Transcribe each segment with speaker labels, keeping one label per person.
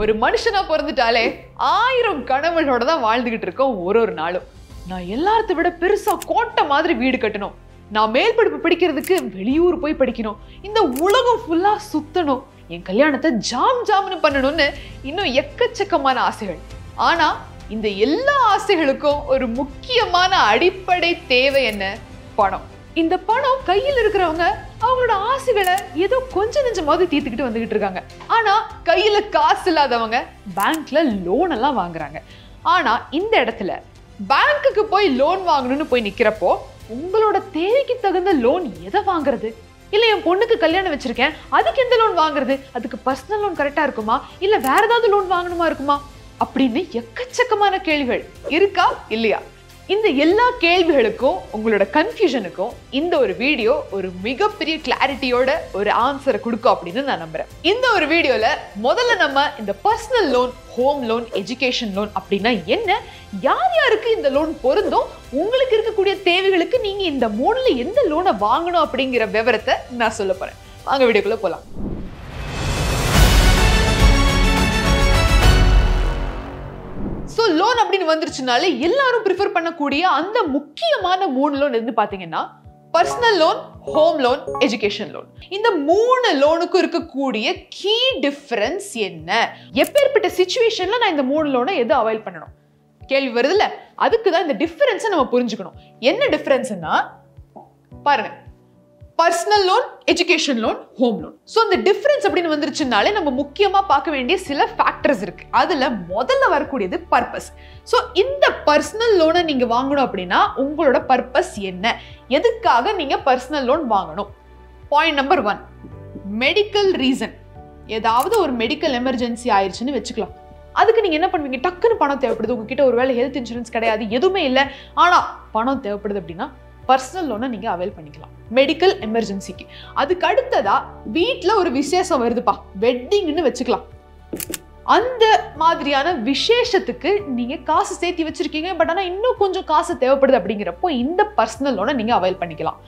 Speaker 1: ஒரு மனுஷனா பிறந்துட்டாலே 1000 கனவுகளோட தான் வாழ்ந்துகிட்டு இருக்கோம் ஒரு நாளும். நான் எல்லாரத்தை விட பெருசா கோட்டை மாதிரி வீடு கட்டணும், நான் மேல் படிப்பு படிக்கிறதுக்கு வெளியூர் போய் படிக்கணும், இந்த உலகம் ஃபுல்லா சுத்தணும், என் கல்யாணத்தை ஜாம்னு பண்ணணும்னு இன்னும் எக்கச்சக்கமான ஆசைகள். ஆனா இந்த எல்லா ஆசைகளுக்கும் ஒரு முக்கியமான அடிப்படை தேவை என்ன? பணம். இந்த பணம் கையில் இருக்கிறவங்க அவங்களோட ஆசைகளை ஏதோ கொஞ்சம் நெஞ்சமாவது தீர்த்துக்கிட்டு வந்துகிட்டு இருக்காங்க. ஆனா கையில காசு இல்லாதவங்க பேங்க்ல லோன் எல்லாம் வாங்குறாங்க. ஆனா இந்த இடத்துல பேங்க்குக்கு போய் லோன் வாங்கணும்னு போய் நிக்கிறப்போ உங்களோட தேவைக்கு தகுந்த லோன் எதை வாங்குறது? இல்ல என் பொண்ணுக்கு கல்யாணம் வச்சிருக்கேன், அதுக்கு எந்த லோன் வாங்குறது? அதுக்கு பர்சனல் லோன் கரெக்டா இருக்குமா, இல்ல வேற ஏதாவது லோன் வாங்கணுமா இருக்குமா அப்படின்னு எக்கச்சக்கமான கேள்விகள் இருக்கா இல்லையா? இந்த எல்லா கேள்விகளுக்கும் உங்களோட கன்ஃபியூஷனுக்கும் இந்த ஒரு வீடியோ ஒரு மிகப்பெரிய கிளாரிட்டியோட ஒரு ஆன்சரை கொடுக்கும் அப்படின்னு நான் நம்புறேன். இந்த ஒரு வீடியோல முதல்ல நம்ம இந்த personal loan, home loan, education loan அப்படின்னா என்ன, யார் யாருக்கு இந்த லோன் பொருந்தும், உங்களுக்கு இருக்கக்கூடிய தேவைகளுக்கு நீங்க இந்த மூணுல எந்த லோனை வாங்கணும் அப்படிங்கிற விவரத்தை நான் சொல்ல போறேன். வாங்க வீடியோக்குள்ள போலாம். ஸோ லோன் அப்படின்னு வந்துருச்சுனாலே எல்லாரும் ப்ரிஃபர் பண்ணக்கூடிய அந்த முக்கியமான 3 லோன் எதுன்னு பார்த்தீங்கன்னா personal loan, home loan, education loan. இந்த 3 லோனுக்கும் இருக்கக்கூடிய கீ டிஃபரன்ஸ் என்ன? எப்பேற்பட்ட சிச்சுவேஷன்ல நான் இந்த 3 லோனை எது அவைல் பண்ணணும் கேள்வி வருதுல்ல, அதுக்கு தான் இந்த டிஃபரன்ஸை நம்ம புரிஞ்சுக்கணும். என்ன டிஃபரன்ஸ்னா பாருங்க, personal loan, education loan, home loan. So இந்த டிஃபரன்ஸ் அப்படின்னு வந்துருச்சுனாலே நம்ம முக்கியமா பார்க்க வேண்டிய சில ஃபேக்டர்ஸ் இருக்கு. அதுல முதல்ல வரக்கூடியது பர்பஸ். ஸோ இந்த பர்சனல் லோனை நீங்க வாங்கணும் அப்படின்னா உங்களோட பர்பஸ் என்ன, எதுக்காக நீங்க பர்சனல் லோன் வாங்கணும்? Point number 1, medical reason. ஏதாவது ஒரு மெடிக்கல் எமர்ஜென்சி ஆயிடுச்சுன்னு வச்சுக்கலாம். அதுக்கு நீங்க என்ன பண்ணுவீங்க? டக்குன்னு பணம் தேவைப்படுது, உங்ககிட்ட ஒருவேளை ஹெல்த் இன்சூரன்ஸ் கிடையாது, எதுவுமே இல்லை, ஆனா பணம் தேவைப்படுது அப்படின்னா பர்சனல் லோனை நீங்க அவைல் பண்ணிக்கலாம் மெடிக்கல் எமர்ஜென்சிக்கு. அதுக்கு அடுத்ததா வீட்டில் ஒரு விசேஷம் வருதுப்பா, வெட்டிங்னு வச்சுக்கலாம். அந்த மாதிரியான விசேஷத்துக்கு நீங்க காசு சேர்த்து வச்சிருக்கீங்க, பட் ஆனா இன்னும் கொஞ்சம் காசு தேவைப்படுது அப்படிங்கிறப்போ இந்த பர்சனல் லோனை நீங்க அவைல் பண்ணிக்கலாம்.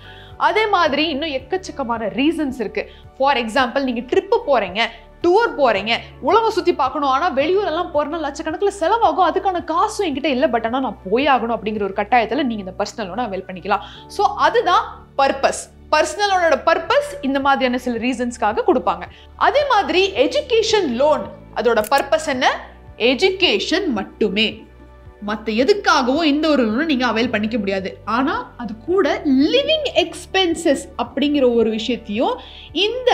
Speaker 1: அதே மாதிரி இன்னும் எக்கச்சக்கமான ரீசன்ஸ் இருக்கு. ஃபார் எக்ஸாம்பிள், நீங்க ட்ரிப்பு போறீங்க, டூர் போறீங்க, உலகம் சுத்தி பார்க்கணும், ஆனா வெளியூர் எல்லாம் போறனா லட்சக்கணக்கில் செலவாகும், அதுக்கான காசும் என்கிட்ட இல்லை, பட் ஆனா நான் போய் ஆகணும் அப்படிங்கிற ஒரு கட்டாயத்துல நீங்க இந்த பர்சனல் லோனை அவைல் பண்ணிக்கலாம். ஸோ அதுதான் பர்பஸ். பர்சனல் லோனோட பர்பஸ் இந்த மாதிரியான சில ரீசன்ஸ்க்காக கொடுப்பாங்க. அதே மாதிரி எஜுகேஷன் லோன், அதோட பர்பஸ் என்ன? எஜுகேஷன் மட்டுமே. மற்ற எதுக்காகவும் இந்த ஒரு லோனை நீங்க அவைல் பண்ணிக்க முடியாது. ஆனா அது கூட லிவிங் எக்ஸ்பென்சஸ் அப்படிங்கிற ஒரு விஷயத்தையும் இந்த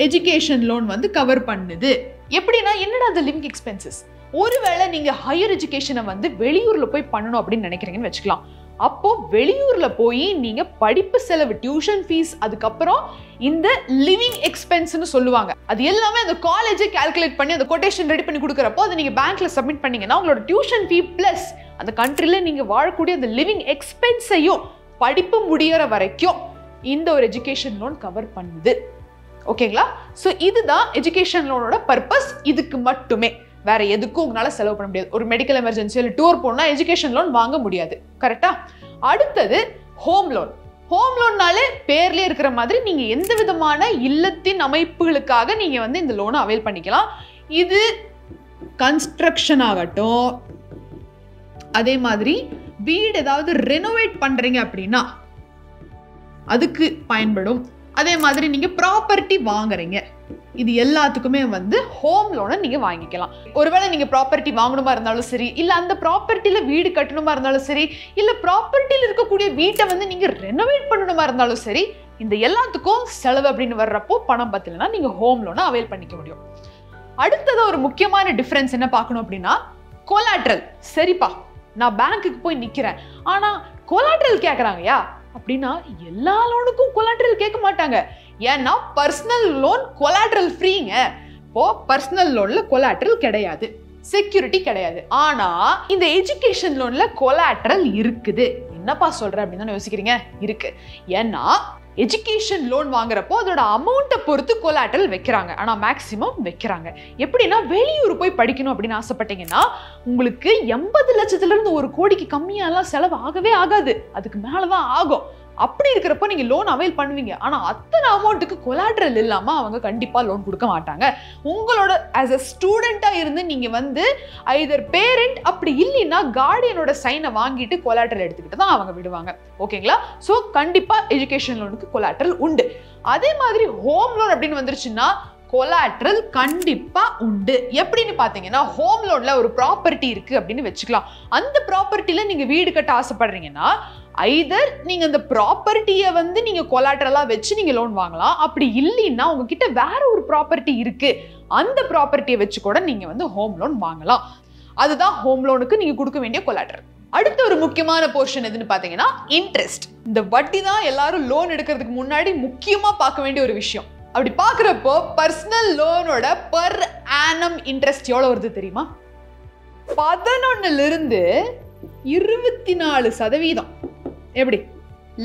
Speaker 1: எஜுகேஷன் லோன் வந்து கவர் பண்ணுது. எப்படின்னா என்னடா அந்த லிவிங் எக்ஸ்பென்சஸ்? ஒருவேளை நீங்க ஹையர் எஜுகேஷனை வந்து வெளியூர்ல போய் பண்ணணும் அப்படின்னு நினைக்கிறீங்கன்னு வச்சுக்கலாம். அப்போ வெளியூர்ல போய் நீங்க படிப்பு செலவு, டியூஷன் ஃபீஸ், அதுக்கப்புறம் இந்த லிவிங் எக்ஸ்பென்ஸ்னு சொல்லுவாங்க, அது எல்லாமே அந்த காலேஜே கால்குலேட் பண்ணி அந்த கொட்டேஷன் ரெடி பண்ணி கொடுக்குறப்போ அதை நீங்க பேங்க்ல சப்மிட் பண்ணீங்கன்னா உங்களோட டியூஷன் ஃபீ பிளஸ் அந்த கண்ட்ரில நீங்க வாழக்கூடிய அந்த லிவிங் எக்ஸ்பென்ஸையும் படிப்பு முடியற வரைக்கும் இந்த ஒரு எஜுகேஷன் லோன் கவர் பண்ணுது. ஓகேங்களா? ஸோ இதுதான் எஜுகேஷன் லோனோட பர்பஸ். இதுக்கு மட்டுமே, வேற எதுக்கும் உங்களால செலவு பண்ண முடியாது. ஒரு மெடிக்கல் எமர்ஜென்சி இல்லை டூர் போனா எஜுகேஷன் லோன் வாங்க முடியாது. கரெக்டா? அடுத்தது ஹோம் லோன். ஹோம் லோன்னாலே பேர்லயே இருக்கிற மாதிரி நீங்க எந்த விதமான இல்லத்தின் அமைப்புகளுக்காக நீங்க வந்து இந்த லோனை அவைல் பண்ணிக்கலாம். இது கன்ஸ்ட்ரக்ஷன் ஆகட்டும், அதே மாதிரி வீடு ஏதாவது ரெனோவேட் பண்றீங்க அப்படின்னா அதுக்கு பயன்படும். அதே மாதிரி நீங்க ப்ராப்பர்ட்டி வாங்குறீங்க, இது எல்லாத்துக்குமே வந்து ஹோம் லோனை நீங்க வாங்கிக்கலாம். ஒருவேளை நீங்க ப்ராப்பர்ட்டி வாங்கணுமா இருந்தாலும் சரி, இல்ல அந்த ப்ராப்பர்ட்டியில வீடு கட்டணுமா இருந்தாலும் சரி, இல்ல ப்ராப்பர்ட்டியில இருக்கக்கூடிய வீட்டை வந்து நீங்க ரெனோவேட் பண்ணணுமா இருந்தாலும் சரி, இந்த எல்லாத்துக்கும் செலவு அப்படின்னு வர்றப்போ பணம் பத்தலைன்னா நீங்க ஹோம் லோனை அவைல் பண்ணிக்க முடியும். அடுத்தது ஒரு முக்கியமான டிஃபரன்ஸ் என்ன பார்க்கணும் அப்படின்னா கொலாட்ரல். சரிப்பா, நான் பேங்க்குக்கு போய் நிக்கிறேன், ஆனா கொலாட்ரல் கேட்கறாங்கயா அப்படின்னா எல்லா லோனுக்கும் கொலாட்ரல் கேட்க மாட்டாங்க. ஏன்னா பர்சனல் லோன் கொலாட்ரல் ஃப்ரீங்க. இப்போ பர்சனல் லோன்ல கொலாட்ரல் கிடையாது, செக்யூரிட்டி கிடையாது. ஆனா இந்த எஜுகேஷன் லோன்ல கொலாட்ரல் இருக்குது. என்னப்பா சொல்ற அப்படின்னு தானே யோசிக்கிறீங்க? இருக்கு. ஏன்னா எஜுகேஷன் லோன் வாங்குறப்போ அதோட அமௌண்ட்டை பொறுத்து கொலாட்ரல் வைக்கிறாங்க, ஆனா மேக்சிமம் வைக்கிறாங்க. எப்படின்னா வெளியூர் போய் படிக்கணும் அப்படின்னு ஆசைப்பட்டீங்கன்னா உங்களுக்கு 80 லட்சத்துல இருந்து 1 கோடிக்கு கம்மியாலாம் செலவு ஆகவே ஆகாது, அதுக்கு மேலதான் ஆகும். அப்படி இருக்கிறப்போ நீங்க லோன் அவைல் பண்ணுவீங்க. ஆனா அத்தனை அமௌண்ட்டுக்கு கொலாட்ரல் இல்லாம அவங்க கண்டிப்பா லோன் கொடுக்க மாட்டாங்க. உங்களோட ஆஸ் அ ஸ்டூடெண்டா இருந்து நீங்க வந்து ஐதர் பேரண்ட் அப்படி இல்லைன்னா கார்டியனோட சைனை வாங்கிட்டு கொலாட்ரல் எடுத்துக்கிட்டு தான் அவங்க விடுவாங்க. ஓகேங்களா? ஸோ கண்டிப்பா எஜுகேஷன் லோனுக்கு கொலாட்ரல் உண்டு. அதே மாதிரி ஹோம் லோன் அப்படின்னு வந்துருச்சுன்னா கொலாட்ரல் கண்டிப்பா உண்டு. எப்படின்னு பாத்தீங்கன்னா ஹோம் லோன்ல ஒரு ப்ராப்பர்ட்டி இருக்கு அப்படின்னு வச்சுக்கலாம். அந்த ப்ராப்பர்ட்டில நீங்க வீடு கட்ட ஆசைப்படுறீங்கன்னா ஐதர் நீங்க அந்த ப்ராப்பர்ட்டியை வந்து நீங்க கொலாட்ரலா வச்சு நீங்க லோன் வாங்கலாம். அப்படி இல்லைன்னா உங்ககிட்ட வேற ஒரு ப்ராப்பர்ட்டி இருக்கு, அந்த ப்ராப்பர்ட்டியை வச்சு கூட நீங்க வந்து ஹோம் லோன் வாங்கலாம். அதுதான் ஹோம் லோனுக்கு நீங்க கொடுக்க வேண்டிய கொலாட்ரல். அடுத்த ஒரு முக்கியமான போர்ஷன் எதுன்னு பாத்தீங்கன்னா இன்ட்ரெஸ்ட். இந்த வட்டி தான் எல்லாரும் லோன் எடுக்கிறதுக்கு முன்னாடி முக்கியமா பார்க்க வேண்டிய ஒரு விஷயம். அப்படி பார்க்குறப்போ பர்சனல் லோனோட பர் ஆனம் இன்ட்ரெஸ்ட் எவ்வளோ வருது தெரியுமா? 11% 24%. எப்படி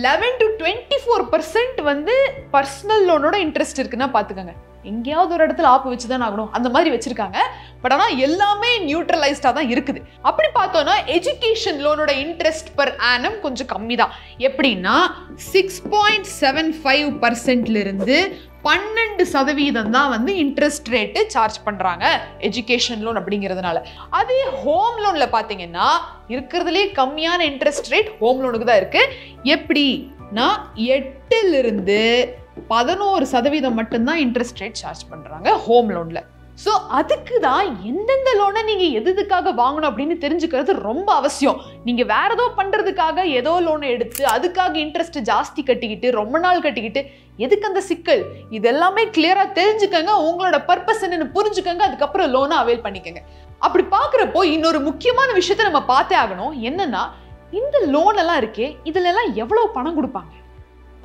Speaker 1: 11 to 24% வந்து பர்சனல் லோனோட இன்ட்ரெஸ்ட் இருக்குன்னா பார்த்துக்கோங்க. எங்கேயாவது ஒரு இடத்துல ஆப்பு வச்சு தான் ஆகணும், அந்த மாதிரி வச்சிருக்காங்க. பட் ஆனால் எல்லாமே நியூட்ரலைஸ்டா தான் இருக்குது. அப்படி பார்த்தோம்னா எஜுகேஷன் லோனோட இன்ட்ரெஸ்ட் பர் ஆனம் கொஞ்சம் கம்மி தான். எப்படின்னா 6.75% இருந்து 12% தான் வந்து இன்ட்ரெஸ்ட் ரேட்டு சார்ஜ் பண்றாங்க எஜுகேஷன் லோன் அப்படிங்கிறதுனால. அதே ஹோம் லோன்ல பாத்தீங்கன்னா இருக்கிறதுலே கம்மியான இன்ட்ரெஸ்ட் ரேட் ஹோம் லோனுக்கு தான் இருக்கு. எப்படின்னா 8% 11% மட்டும்தான் இன்ட்ரெஸ்ட் ரேட் சார்ஜ் பண்றாங்க ஹோம் லோன்ல. ஸோ அதுக்கு தான் எந்தெந்த லோனை நீங்க எதுக்காக வாங்கணும் அப்படின்னு தெரிஞ்சுக்கிறது ரொம்ப அவசியம். நீங்க வேற ஏதோ பண்றதுக்காக ஏதோ லோனை எடுத்து அதுக்காக இன்ட்ரெஸ்ட் ஜாஸ்தி கட்டிக்கிட்டு ரொம்ப நாள் கட்டிக்கிட்டு எதுக்கு அந்த சிக்கல்? இதெல்லாமே கிளியரா தெரிஞ்சுக்கங்க, உங்களோட பர்பஸ் என்னன்னு புரிஞ்சுக்கங்க, அதுக்கப்புறம் லோனை அவைல் பண்ணிக்கங்க. அப்படி பாக்குறப்போ இன்னொரு முக்கியமான விஷயத்த நம்ம பார்த்தே ஆகணும். என்னன்னா இந்த லோன் எல்லாம் இருக்கே, இதுல எல்லாம் எவ்வளவு பணம் கொடுப்பாங்க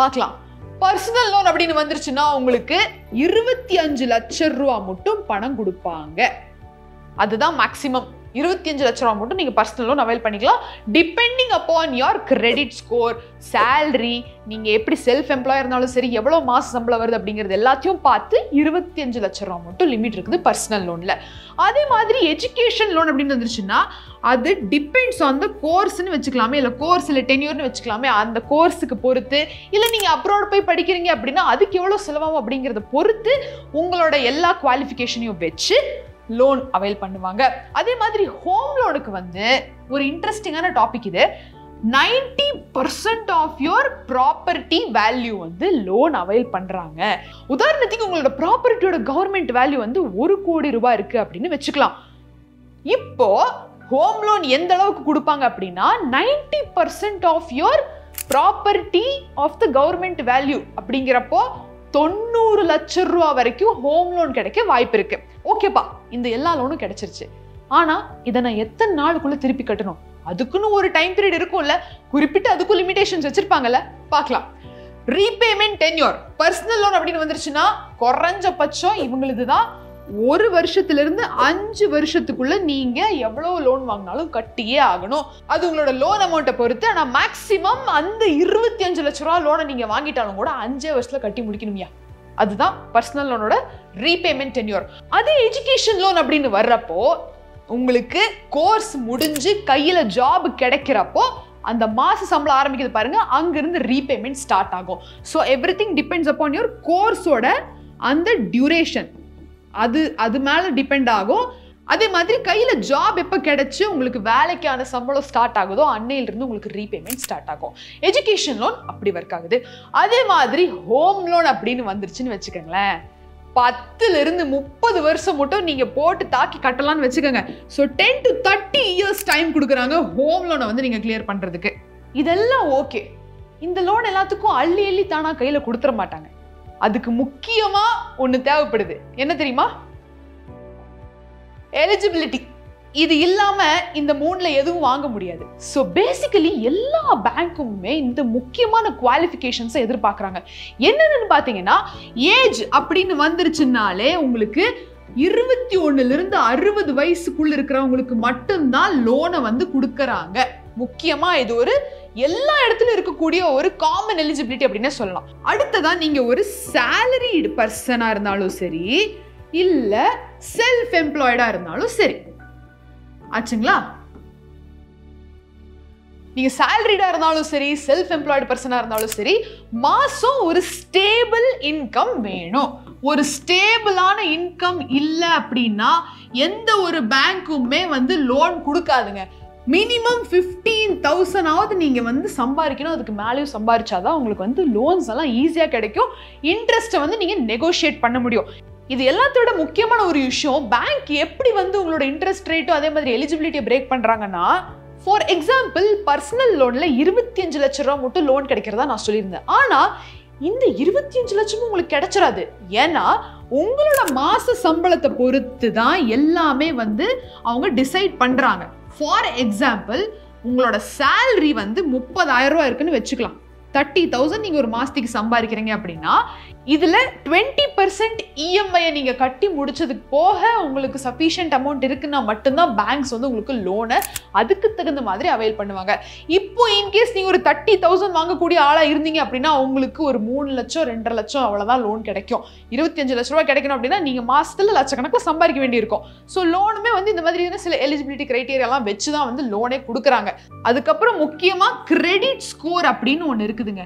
Speaker 1: பார்க்கலாம். பர்சனல் லோன் அப்படின்னு வந்துருச்சுன்னா உங்களுக்கு 25 லட்சம் ரூபாய் மட்டும் பணம் கொடுப்பாங்க. அதுதான் மேக்சிமம். 25 லட்சம் ரூபாய் மட்டும் நீங்க பர்சனல் லோன் அவைல் பண்ணிக்கலாம். Depending upon your credit score, salary, நீங்க எப்படி செல்ஃப் எம்ப்ளாயர் இருந்தாலும் சரி, எவ்வளவு மாச சம்பளம் வருது அப்படிங்கிறது எல்லாத்தையும் பார்த்து 25 லட்சம் ரூபாய் மட்டும் லிமிட் இருக்குது பர்சனல் லோன்ல. அதே மாதிரி எஜுகேஷன் லோன் அப்படின்னு வந்துருச்சுன்னா அது டிபெண்ட்ஸ் ஆன் த கோர்ஸ்னு வச்சுக்கலாமே, இல்லை கோர்ஸ் இல்லை டென்யூர்னு வச்சுக்கலாமே, அந்த கோர்ஸுக்கு பொறுத்து, இல்லை நீங்கள் அப்ராட் போய் படிக்கிறீங்க அப்படின்னா அதுக்கு எவ்வளோ செலவாகும் அப்படிங்கிறத பொறுத்து உங்களோட எல்லா குவாலிஃபிகேஷனையும் வச்சு லோன் அவைல் பண்ணுவாங்க. அதே மாதிரி ஹோம் லோனுக்கு வந்து ஒரு இன்ட்ரெஸ்டிங்கான டாபிக் இது. 90% ஆஃப் யுவர் ப்ராப்பர்ட்டி வேல்யூ வந்து லோன் அவைல் பண்றாங்க. உதாரணத்துக்கு உங்களோட ப்ராப்பர்ட்டியோட கவர்மெண்ட் வேல்யூ வந்து 1 கோடி ரூபாய் இருக்கு அப்படின்னு வச்சுக்கலாம். இப்போ ஹோம் லோன் எந்த அளவுக்கு கொடுப்பாங்க அப்படின்னா 90% of your property of the government value அப்படிங்கிறப்போ 90 லட்சம் ரூபாய் வரைக்கும் ஹோம் லோன் கிடைக்க வாய்ப்பு இருக்கு. ஓகேப்பா, இந்த எல்லா லோனும் கிடைச்சிருச்சு. ஆனா இதை நான் எத்தனை நாளுக்குள்ள திருப்பி கட்டணும்? அதுக்குன்னு ஒரு டைம் பீரியட் இருக்கும்ல, குறிப்பிட்டு அதுக்கும் லிமிடேஷன்ஸ் வச்சிருப்பாங்கல்ல, பார்க்கலாம். ரீபேமெண்ட் டென்யூர் பர்சனல் லோன் அப்படின்னு வந்துருச்சுன்னா குறைஞ்சபட்சம் இவங்களுக்கு தான் 1 வருஷத்திலிருந்து 5 வருஷத்துக்குள்ள நீங்க எவ்வளவு லோன் வாங்கினாலும் கட்டியே ஆகணும். அது உங்களோட லோன் அமௌண்ட்டை பொறுத்து. ஆனா மேக்சிமம் அந்த 25 லட்சம் ரூபாய் லோனை நீங்க வாங்கிட்டாலும் கூட 5 வருஷத்துல கட்டி முடிக்கணும்யா. அதுதான் பர்சனல் லோனோட ரீபேமெண்ட் டென்யூர். அதே எஜுகேஷன் லோன் அப்படின்னு வர்றப்போ உங்களுக்கு கோர்ஸ் முடிஞ்சு கையில ஜாப் கிடைக்கிறப்போ அந்த மாச சம்பளம் ஆரம்பிக்குது பாருங்க, அங்கிருந்து ரீபேமெண்ட் ஸ்டார்ட் ஆகும். So everything depends upon your கோர்ஸோட அந்த டியூரேஷன், அது மேல டிபெண்ட் ஆகும். அதே மாதிரி கையில ஜாப் எப்ப கிடைச்சு உங்களுக்கு வேலைக்கான சம்பளம் ஸ்டார்ட் ஆகுதோ அன்னையில இருந்து உங்களுக்கு ரீபேமெண்ட் ஸ்டார்ட் ஆகும். எஜுகேஷன் லோன் அப்படி ஒர்க் ஆகுது. அதே மாதிரி ஹோம் லோன் அப்படின்னு வந்துருச்சுன்னு வச்சுக்கோங்களேன், 10 இருந்து 30 வருஷம் மட்டும் நீங்க போட்டு தாக்கி கட்டலாம்னு வச்சுக்கோங்க. ஸோ 10 to 30 இயர்ஸ் டைம் கொடுக்குறாங்க ஹோம் லோனை வந்து நீங்க கிளியர் பண்றதுக்கு. இதெல்லாம் ஓகே. இந்த லோன் எல்லாத்துக்கும் அள்ளி அள்ளி தானா கையில கொடுத்துட மாட்டாங்க. அதுக்கு முக்கியமா ஒண்ணு தேவைப்படுது. என்ன தெரியுமா? எலிஜிபிலிட்டி. இது இல்லாம இந்த 3ல எதுவும் வாங்க முடியாது. ஸோ பேசிக்கலி எல்லா பேங்க்குமே இந்த முக்கியமான குவாலிஃபிகேஷன்ஸை எதிர்பார்க்குறாங்க. என்னன்னு பார்த்தீங்கன்னா ஏஜ் அப்படின்னு வந்துருச்சுனாலே உங்களுக்கு 21 60 வயசுக்குள்ள இருக்கிறவங்களுக்கு மட்டும்தான் லோனை வந்து கொடுக்கறாங்க. முக்கியமா இது ஒரு எல்லா இடத்துலயும் இருக்கக்கூடிய ஒரு காமன் எலிஜிபிலிட்டி அப்படின்னு சொல்லலாம். அடுத்ததா நீங்க ஒரு சேலரிடு பர்சனா இருந்தாலும் சரி, இல்ல செல்ஃப் எம்ப்ளாய்டா இருந்தாலும் சரி, ஆச்சுங்களா? நீங்க salaried இருந்தாலும் சரி, செல்ஃப் எம்ப்ளாய்டு பர்சனா இருந்தாலும் சரி, மாசம் ஒரு ஸ்டேபிள் இன்கம் வேணும். ஒரு ஸ்டேபிளான இன்கம் இல்ல அப்படின்னா எந்த ஒரு பேங்க்குமே லோன் கொடுக்காதுங்க. மினிமம் 15,000 நீங்க சம்பாதிக்கணும். அதுக்கு மேலேயும் சம்பாதிச்சாதான் உங்களுக்கு லோன்ஸ் எல்லாம் ஈஸியா கிடைக்கும். இன்ட்ரெஸ்ட்டை நீங்க நெகோஷியேட் பண்ண முடியும். இது எல்லாத்தோட முக்கியமான ஒரு விஷயம், பேங்க் எப்படி உங்களோட இன்ட்ரெஸ்ட் ரேட்டும் அதே மாதிரி எலிஜிபிலிட்டியை பிரேக் பண்றாங்கன்னா, ஃபார் எக்ஸாம்பிள் பர்சனல் லோன்ல 25 லட்சம் ரூபாய் மட்டும் லோன் கிடைக்கிறதா நான் சொல்லியிருந்தேன். ஆனா இந்த 25 லட்சமும் உங்களுக்கு கிடைச்சிடாது. ஏன்னா உங்களோட மாச சம்பளத்தை பொறுத்து தான் எல்லாமே அவங்க டிசைட் பண்றாங்க. ஃபார் எக்ஸாம்பிள் உங்களோட சேலரி 30,000 ரூபாய் இருக்குன்னு வச்சுக்கலாம். 30,000 நீங்க ஒரு மாசத்துக்கு சம்பாதிக்கிறீங்க அப்படின்னா இதுல 20% இஎம்ஐ நீங்க கட்டி முடிச்சதுக்கு போக உங்களுக்கு சஃபிஷியன்ட் அமௌண்ட் இருக்குன்னா மட்டும்தான் பேங்க்ஸ் உங்களுக்கு லோனை அதுக்கு தகுந்த மாதிரி அவைல் பண்ணுவாங்க. இப்போ இன்கேஸ் நீங்க ஒரு 30,000 வாங்கக்கூடிய ஆளா இருந்தீங்க அப்படின்னா உங்களுக்கு ஒரு 3 லட்சம் 2.5 லட்சம் அவ்வளவுதான் லோன் கிடைக்கும். 25 லட்சம் ரூபாய் கிடைக்கணும் அப்படின்னா நீங்க மாசத்துல லட்சக்கணக்கில் சம்பாதிக்க வேண்டியிருக்கும். ஸோ லோனுமே இந்த மாதிரியான சில எலிஜிபிலிட்டி கிரைட்டீரியா எல்லாம் வச்சுதான் லோனே கொடுக்குறாங்க. அதுக்கப்புறம் முக்கியமா கிரெடிட் ஸ்கோர் அப்படின்னு ஒன்று இருக்குதுங்க.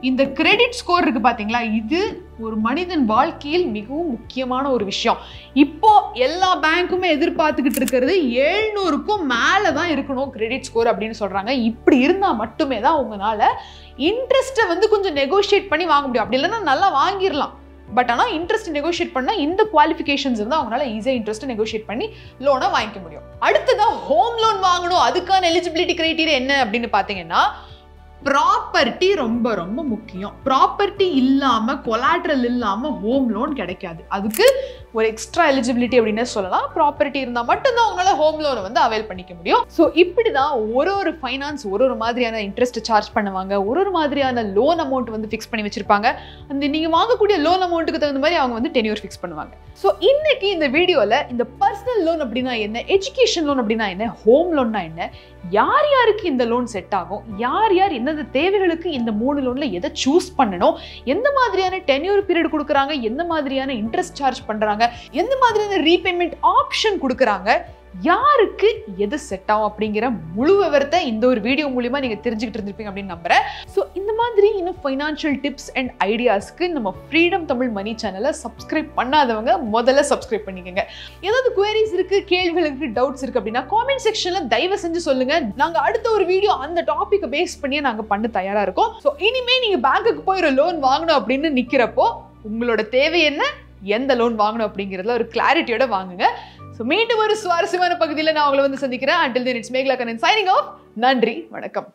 Speaker 1: இந்த கிரெடிட் ஸ்கோர் இருக்கு பாத்தீங்களா, இது ஒரு மனிதன் வாழ்க்கையில் மிகவும் முக்கியமான ஒரு விஷயம். இப்போ எல்லா பேங்க்குமே எதிர்பார்த்துக்கிட்டு இருக்கிறது 700க்கும் மேலதான் இருக்கணும் கிரெடிட் ஸ்கோர் அப்படின்னு சொல்றாங்க. இப்படி இருந்தா மட்டுமே தான் உங்களால இன்ட்ரெஸ்ட்டை கொஞ்சம் நெகோஷியேட் பண்ணி வாங்க முடியும். அப்படி இல்லைன்னா நல்லா வாங்கிடலாம். பட் ஆனால் இன்ட்ரெஸ்ட் நெகோஷியேட் பண்ணா இந்த குவாலிஃபிகேஷன்ஸ் இருந்தால் அவங்களால ஈஸியாக இன்ட்ரெஸ்ட் நெகோஷியேட் பண்ணி லோனை வாங்கிக்க முடியும். அடுத்ததான் ஹோம் லோன் வாங்கணும். அதுக்கான எலிஜிபிலிட்டி கிரைட்டீரியா என்ன அப்படின்னு பார்த்தீங்கன்னா, ப்ராப்பர்ட்டி ரொம்ப ரொம்ப முக்கியம். ப்ராப்பர்ட்டி இல்லாம கொலாட்ரல் இல்லாம ஹோம் லோன் கிடைக்காது. அதுக்கு ஒரு எக்ஸ்ட்ரா எலிஜிபிலிட்டி அப்படின்னு சொல்லலாம். ப்ராப்பர்ட்டி இருந்தால் மட்டும்தான் உங்களால ஹோம் லோனை அவைல் பண்ணிக்க முடியும். ஸோ இப்படிதான் ஒரு ஃபைனான்ஸ் ஒரு மாதிரியான இன்ட்ரெஸ்ட் சார்ஜ் பண்ணுவாங்க. ஒரு மாதிரியான லோன் அமௌண்ட் ஃபிக்ஸ் பண்ணி வச்சிருப்பாங்க. அந்த நீங்க வாங்கக்கூடிய லோன் அமௌண்ட்டுக்கு தகுந்த மாதிரி அவங்க டென்யூர் ஃபிக்ஸ் பண்ணுவாங்க. ஸோ இன்னைக்கு இந்த வீடியோல இந்த பர்சனல் லோன் அப்படின்னா என்ன, எஜுகேஷன் லோன் அப்படின்னா என்ன, ஹோம் லோன்னா என்ன, யார் யாருக்கு இந்த லோன் செட் ஆகும், யார் யார் எந்தெந்த தேவைகளுக்கு இந்த 3 லோன்ல எதை சூஸ் பண்ணணும், எந்த மாதிரியான டென்யூர் பீரியட் கொடுக்குறாங்க, எந்த மாதிரியான இன்ட்ரெஸ்ட் சார்ஜ் பண்றாங்க, எந்த மாதிரியான ரீபேமெண்ட் ஆப்ஷன் கொடுக்குறாங்க, யாருக்கு எது செட் ஆகும் அப்படிங்கிற முழு விவரத்தை இந்த ஒரு வீடியோ மூலமா நீங்க தெரிஞ்சுக்கிட்டு இருந்திருப்பீங்க அப்படின்னு நம்புறேன். ஸோ இந்த மாதிரி இன்னும் ஃபைனான்ஷியல் டிப்ஸ் அண்ட் ஐடியாஸ்க்கு நம்ம ஃப்ரீடம் தமிழ் மணி சேனலை சப்ஸ்கிரைப் பண்ணாதவங்க முதல்ல சப்ஸ்கிரைப் பண்ணிக்கோங்க. ஏதாவது குவரிஸ் இருக்கு, கேள்விகள் இருக்கு, டவுட்ஸ் இருக்கு அப்படின்னா காமெண்ட் செக்ஷன்ல தயவு செஞ்சு சொல்லுங்க. நாங்க அடுத்த ஒரு வீடியோ அந்த டாபிக்கை பேஸ் பண்ணியே நாங்க பண்ண தயாரா இருக்கோம். ஸோ இனிமே நீங்க பேங்க்குக்கு போய் ஒரு லோன் வாங்கணும் அப்படின்னு நிக்கிறப்போ உங்களோட தேவை என்ன, எந்த லோன் வாங்கணும் அப்படிங்கிறதுல ஒரு கிளாரிட்டியோட வாங்குங்க. ஸோ மீண்டும் ஒரு சுவாரஸ்யமான பகுதியில் நான் உங்களை சந்திக்கிறேன். Until then, it's Meghala Kannan signing off. நன்றி, வணக்கம்.